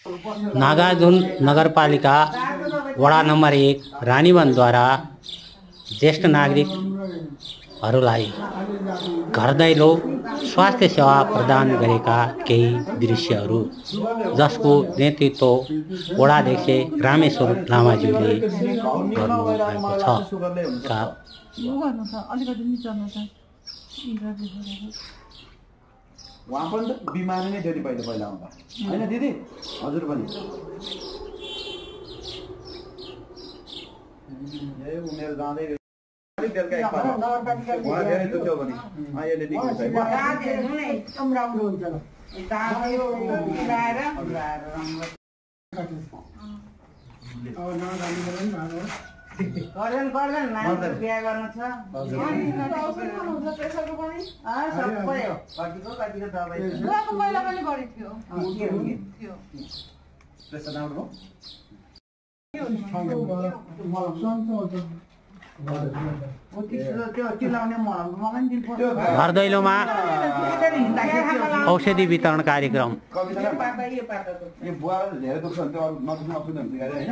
नागार्जुन नगरपालिका वडा नम्बर 1 रानीवनद्वारा ज्येष्ठ नागरिकहरूलाई घर दैलो स्वास्थ्य सेवा प्रदान गरेका केही दृश्यहरू जसको नेतृत्व वडाध्यक्ष रामेश्वर लामाज्यूले गर्नुभएको छ। वहाँ पनि त बिमारी नै थियो नि पहिला आउँदा हैन दिदी हजुर पनि ए उमेर जाँदै बेलुका एकपल्ट वहाँ धेरै दुख्यो भने अहिले निकै छ एकदम राम्रो हुन्छ दायो मिलाएर गर्दैन नानीको बिहा गर्नु छ प्रेसरको पनि सबै हो कतिको दबाई छ पहिला पनि गरि थियो प्रेसर राम्रो घर दैलोमा औषधि वितरण कार्यक्रम यो बुवा धेरै दुख्छ भने त्यो नसुन हैन